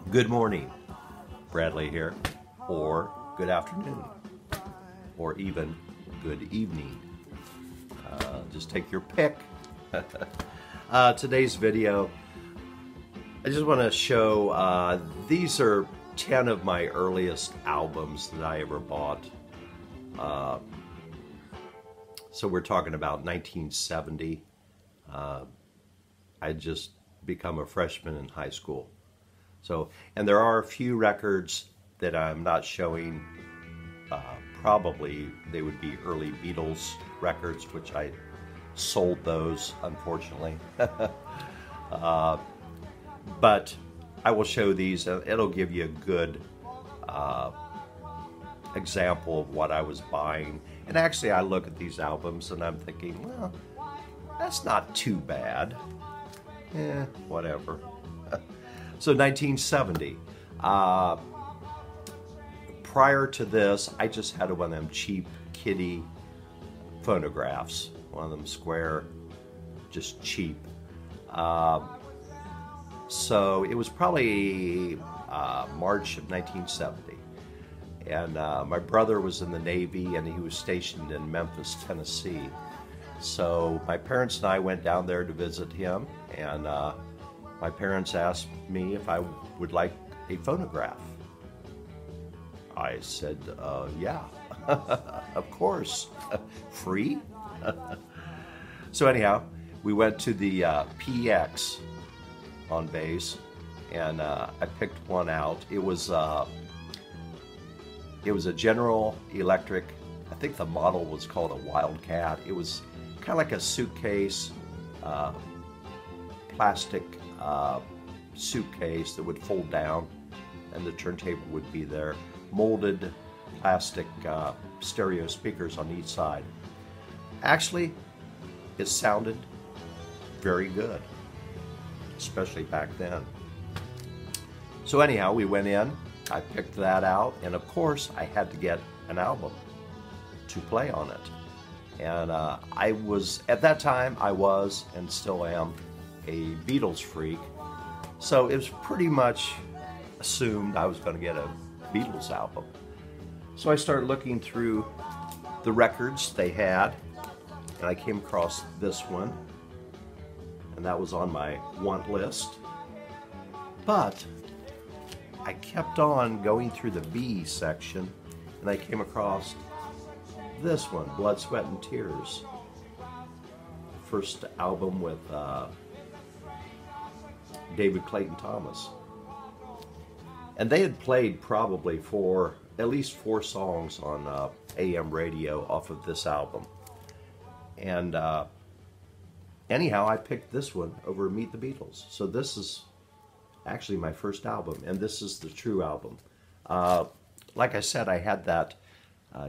Good morning, Bradley here, or good afternoon, or even good evening. Just take your pick. Today's video, I just want to show, these are 10 of my earliest albums that I ever bought. So we're talking about 1970. I'd just become a freshman in high school. So, and there are a few records that I'm not showing. Probably they would be early Beatles records, which I sold those, unfortunately. But I will show these. It'll give you a good example of what I was buying. And actually, I look at these albums and I'm thinking, well, that's not too bad. Whatever. So 1970. Prior to this, I just had one of them cheap kiddie phonographs. One of them square, just cheap. So it was probably March of 1970. And my brother was in the Navy and he was stationed in Memphis, Tennessee. So my parents and I went down there to visit him, and my parents asked me if I would like a phonograph. I said, yeah, of course. Free? So anyhow, we went to the PX on base, and I picked one out. It was a General Electric. I think the model was called a Wildcat. It was kind of like a suitcase, plastic suitcase that would fold down, and the turntable would be there. Molded plastic stereo speakers on each side. Actually, it sounded very good, especially back then. So anyhow, we went in, I picked that out, and of course I had to get an album to play on it. And I was, at that time, I was, and still am, a Beatles freak. So it was pretty much assumed I was going to get a Beatles album. So I started looking through the records they had, and I came across this one, and that was on my want list. But I kept on going through the B section, and I came across this one, Blood, Sweat, and Tears. First album with David Clayton Thomas. And they had played probably at least 4 songs on AM radio off of this album. And anyhow, I picked this one over Meet the Beatles. So this is actually my first album, and this is the true album. Like I said, I had that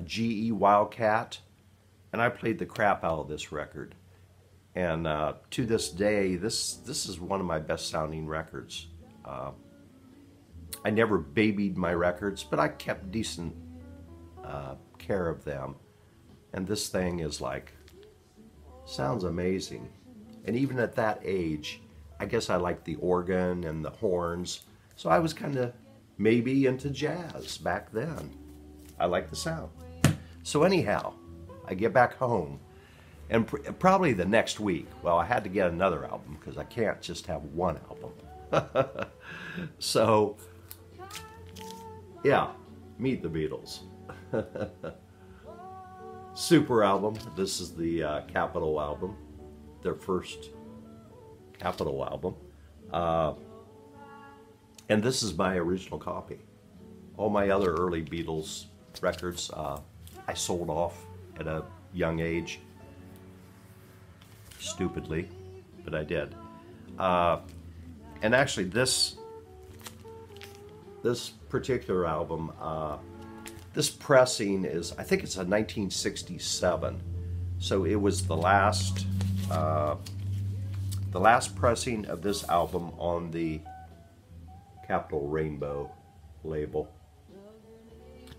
GE Wildcat, and I played the crap out of this record. And to this day, this is one of my best sounding records. I never babied my records, but I kept decent care of them. And this thing is like, sounds amazing. And even at that age, I guess I liked the organ and the horns. So I was kind of maybe into jazz back then. I like the sound. So anyhow, I get back home, and probably the next week, well, I had to get another album because I can't just have one album. So, yeah, Meet the Beatles. Super album. This is the Capitol album, their first Capitol album. And this is my original copy. All my other early Beatles records, I sold off at a young age. Stupidly, but I did. And actually this particular album, this pressing is, I think it's a 1967. So it was the last pressing of this album on the Capitol Rainbow label.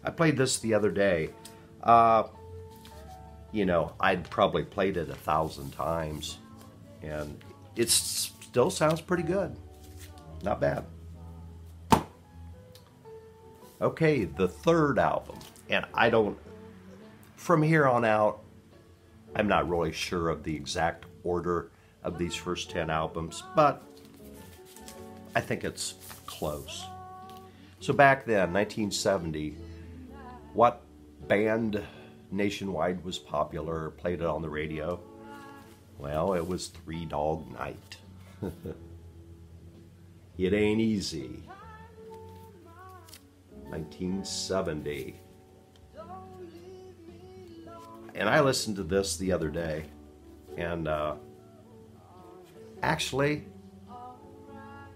I played this the other day. You know, I'd probably played it 1,000 times, and it still sounds pretty good. Not bad. Okay, the third album. And from here on out, I'm not really sure of the exact order of these first 10 albums, but I think it's close. So back then, 1970, what band nationwide was popular, played it on the radio? Well, it was Three Dog Night. It Ain't Easy. 1970. And I listened to this the other day, and actually,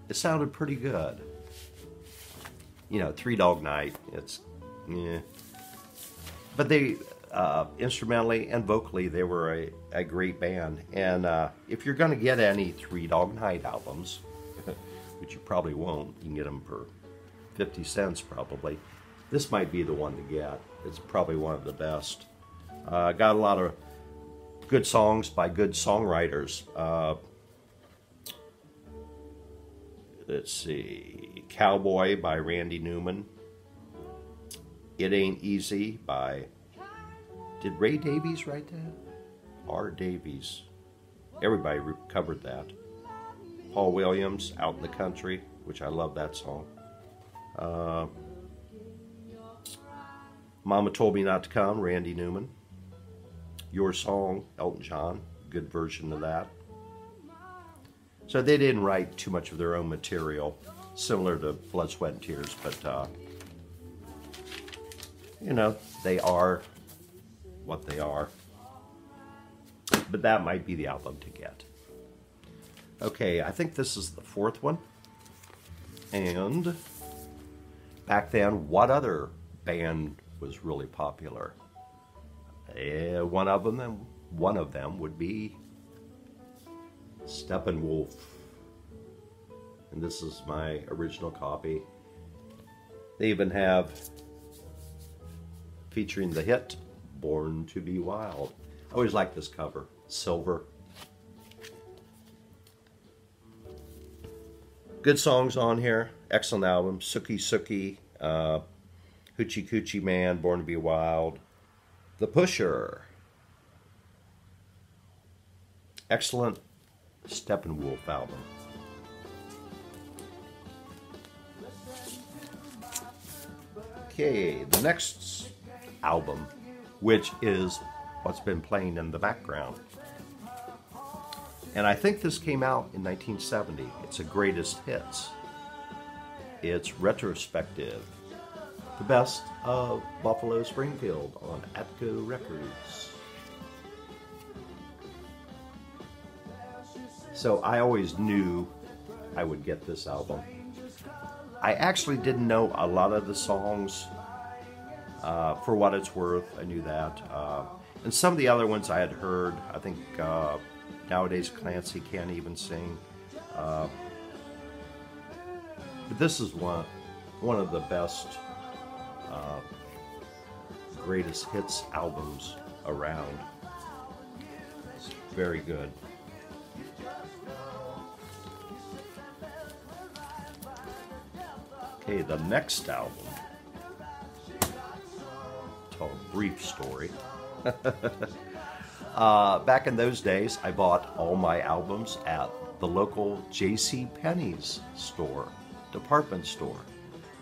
it sounded pretty good. You know, Three Dog Night, it's, yeah. But they, instrumentally and vocally, they were a great band. And if you're going to get any Three Dog Night albums, which you probably won't, you can get them for 50 cents probably, this might be the one to get. It's probably one of the best. Got a lot of good songs by good songwriters. Let's see, Cowboy by Randy Newman. It Ain't Easy by, did Ray Davies write that? R. Davies. Everybody covered that. Paul Williams, Out in the Country, which I love that song. Mama Told Me Not to Come, Randy Newman. Your Song, Elton John, good version of that. So they didn't write too much of their own material, similar to Blood, Sweat, and Tears, but you know, they are what they are. But that might be the album to get. Okay, I think this is the fourth one. And back then, what other band was really popular? One of them would be Steppenwolf. And this is my original copy. They even have, featuring the hit, Born to Be Wild. I always like this cover, silver. Good songs on here, excellent album. Sookie Sookie, Hoochie Coochie Man, Born to Be Wild. The Pusher. Excellent Steppenwolf album. Okay, the next album, which is what's been playing in the background. And I think this came out in 1970. It's a greatest hits. It's retrospective. The best of Buffalo Springfield on Atco Records. So I always knew I would get this album. I actually didn't know a lot of the songs. For what it's worth, I knew that. And some of the other ones I had heard. I think Nowadays Clancy Can't Even Sing. But this is one of the best greatest hits albums around. It's very good. Okay, the next album, called Brief Story. Back in those days, I bought all my albums at the local J.C. Penney's store, department store.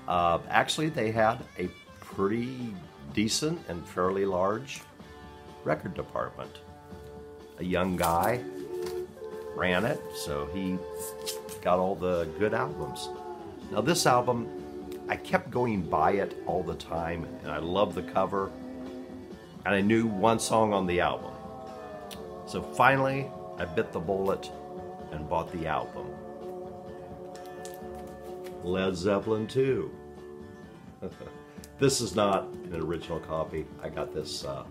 Actually, they had a pretty decent and fairly large record department. A young guy ran it, so he got all the good albums. Now this album, I kept going by it all the time, and I love the cover, and I knew one song on the album. So finally, I bit the bullet and bought the album. Led Zeppelin II. This is not an original copy. I got this a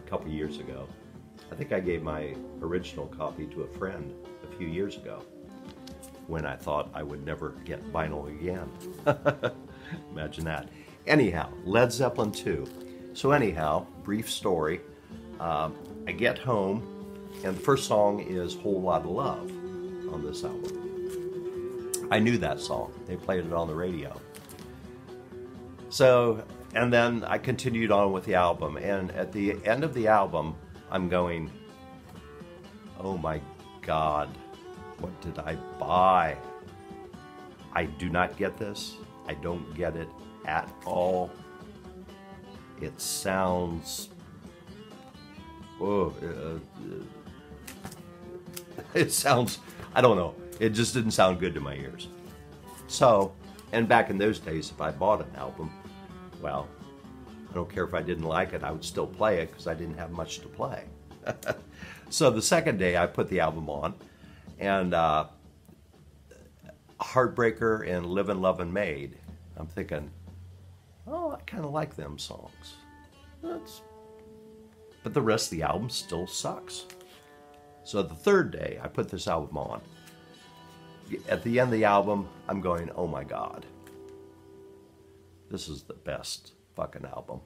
couple years ago. I think I gave my original copy to a friend a few years ago when I thought I would never get vinyl again. Imagine that. Anyhow, Led Zeppelin II. So anyhow, brief story. I get home, and the first song is Whole Lotta Love on this album. I knew that song. They played it on the radio. So, and then I continued on with the album, and at the end of the album, I'm going, oh my God, what did I buy? I do not get this. I don't get it at all. It sounds, it sounds, I don't know. It just didn't sound good to my ears. So, and back in those days, if I bought an album, well, I don't care if I didn't like it, I would still play it because I didn't have much to play. So the second day I put the album on, and Heartbreaker and Livin' Lovin' Maid, I'm thinking, oh, I kind of like them songs. But the rest of the album still sucks. So the third day I put this album on. At the end of the album, I'm going, oh my God. This is the best fucking album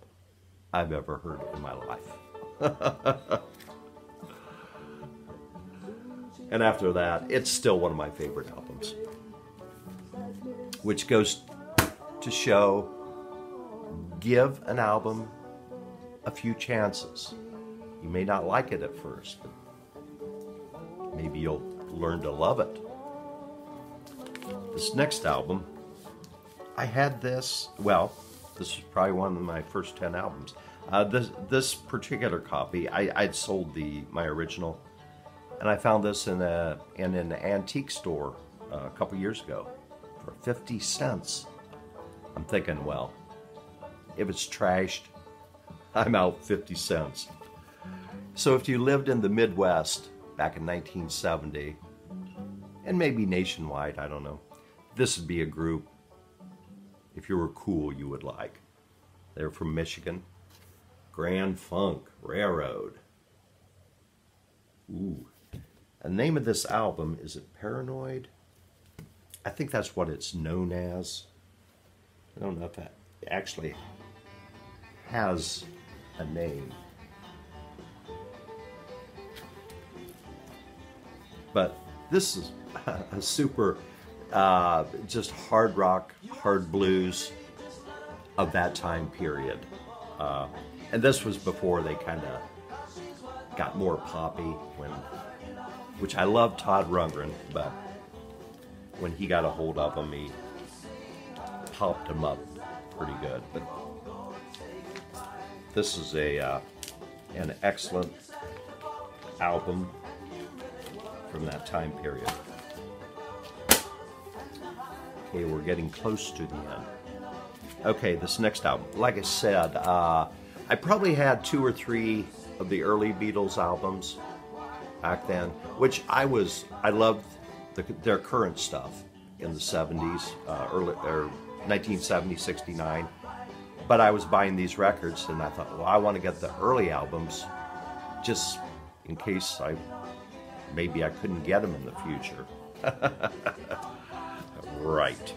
I've ever heard in my life. And after that, it's still one of my favorite albums. Which goes to show, give an album a few chances. You may not like it at first, but maybe you'll learn to love it. This next album, I had this, well, this was probably one of my first 10 albums. This particular copy, I'd sold my original, and I found this in an antique store a couple years ago for 50 cents. I'm thinking, well, if it's trashed, I'm out 50 cents. So if you lived in the Midwest back in 1970, and maybe nationwide, I don't know, this would be a group, if you were cool, you would like. They're from Michigan. Grand Funk Railroad. Ooh. The name of this album, is it Paranoid? I think that's what it's known as. I don't know if that actually has a name. But this is a super, just hard rock, hard blues of that time period. And this was before they kind of got more poppy, which I love Todd Rundgren, but when he got a hold of them, he popped them up pretty good. But this is an excellent album from that time period. Okay, we're getting close to the end. Okay, this next album, like I said, I probably had 2 or 3 of the early Beatles albums back then, which I loved their current stuff in the 70s, early, or 1970, 69. But I was buying these records, and I thought, well, I want to get the early albums, just in case maybe I couldn't get them in the future. Right.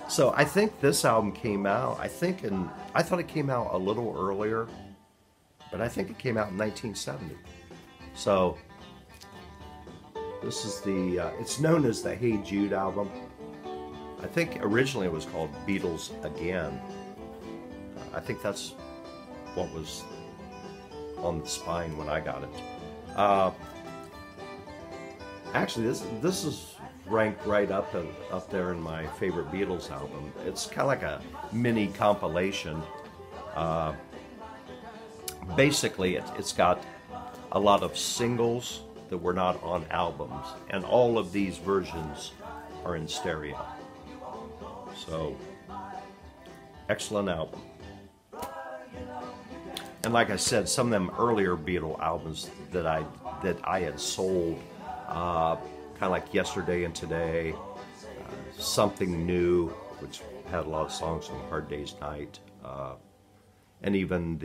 So I think this album came out, I thought it came out a little earlier, but I think it came out in 1970. So this is it's known as the Hey Jude album. I think originally it was called Beatles Again. I think that's what was on the spine when I got it. Actually, this is ranked right up there in my favorite Beatles album. It's kind of like a mini compilation. Basically, it's got a lot of singles that were not on albums, and all of these versions are in stereo. So, excellent album. And like I said, some of them earlier Beatle albums that I had sold, kind of like Yesterday and Today, Something New, which had a lot of songs from Hard Day's Night, and even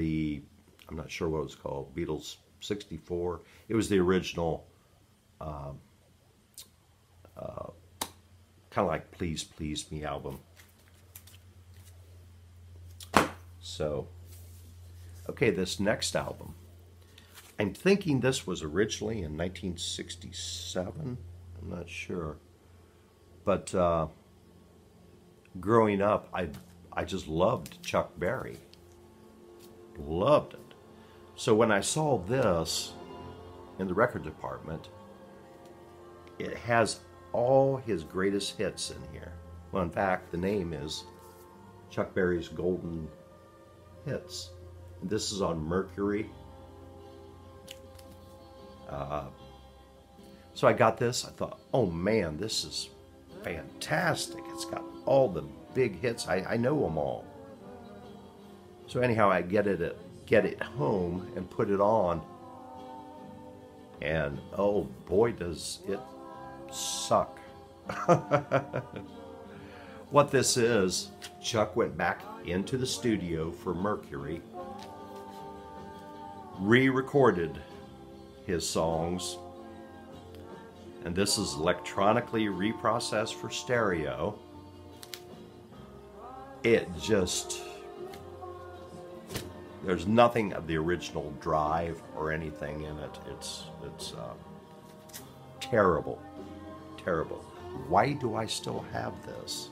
I'm not sure what it was called, Beatles 64. It was the original, kind of like Please Please Me album. So, okay, this next album, I'm thinking this was originally in 1967. I'm not sure. But growing up, I just loved Chuck Berry. Loved it. So when I saw this in the record department, it has all his greatest hits in here. Well, in fact, the name is Chuck Berry's Golden Hits. And this is on Mercury. So I got this. I thought, oh man, this is fantastic. It's got all the big hits. I know them all. So anyhow, I get it home and put it on. And oh boy, does it suck. What this is, Chuck went back into the studio for Mercury, re-recorded his songs, and this is electronically reprocessed for stereo. It just, there's nothing of the original drive or anything in it. It's terrible, terrible. Why do I still have this?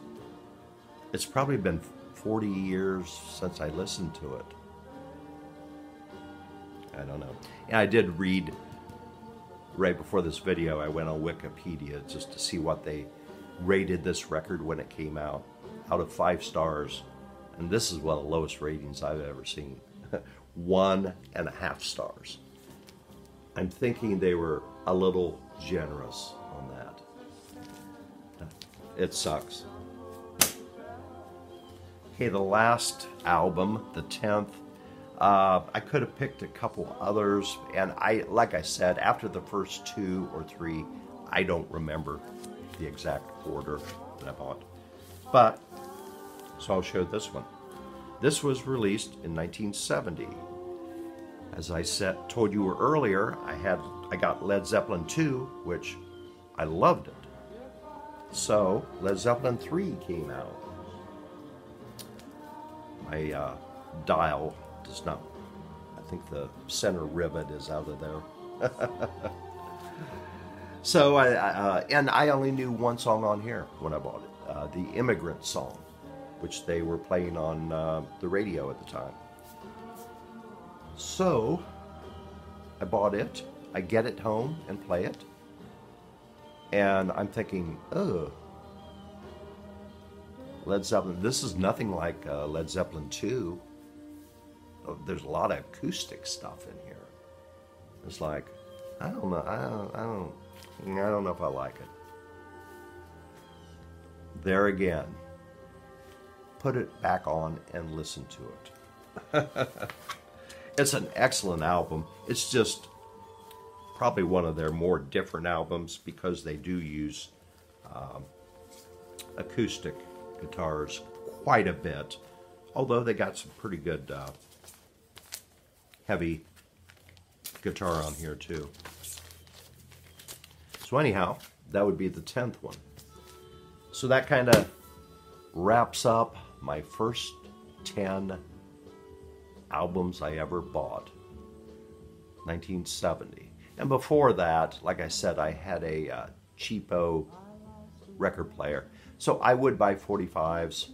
It's probably been 40 years since I listened to it. I don't know. And I did read, right before this video, I went on Wikipedia just to see what they rated this record when it came out of 5 stars. And this is one of the lowest ratings I've ever seen. 1.5 stars. I'm thinking they were a little generous on that. It sucks. Okay, the last album, the 10th, I could have picked a couple others, and like I said, after the first 2 or 3, I don't remember the exact order that I bought. But, so I'll show this one. This was released in 1970. As I told you earlier, I got Led Zeppelin II, which I loved it. So, Led Zeppelin III came out. My dial does not, I think the center rivet is out of there. So, and I only knew one song on here when I bought it, the Immigrant song, which they were playing on the radio at the time. So, I bought it, I get it home and play it, and I'm thinking, oh, Led Zeppelin, this is nothing like Led Zeppelin II. There's a lot of acoustic stuff in here. It's like, I don't know, I don't know if I like it. There again, put it back on and listen to it. It's an excellent album. It's just probably one of their more different albums because they do use acoustic guitars quite a bit, although they got some pretty good heavy guitar on here too. So anyhow, that would be the 10th one. So that kind of wraps up my first 10 albums I ever bought, 1970. And before that, like I said, I had a cheapo record player. So I would buy 45s,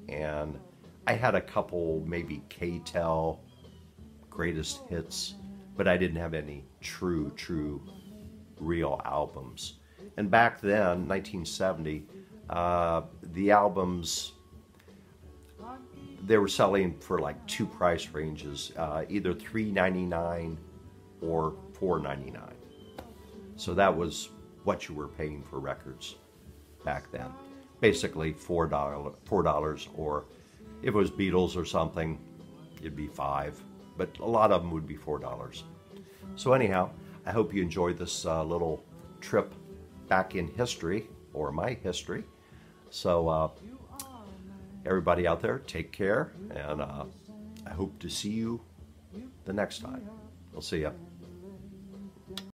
and I had a couple maybe K-Tel greatest hits, but I didn't have any true real albums. And back then, 1970, the albums, they were selling for like 2 price ranges, either $3.99 or $4.99. So that was what you were paying for records back then. Basically $4, or if it was Beatles or something, it'd be $5, but a lot of them would be $4. So anyhow, I hope you enjoyed this little trip back in history, or my history. So everybody out there, take care, and I hope to see you the next time. We'll see ya.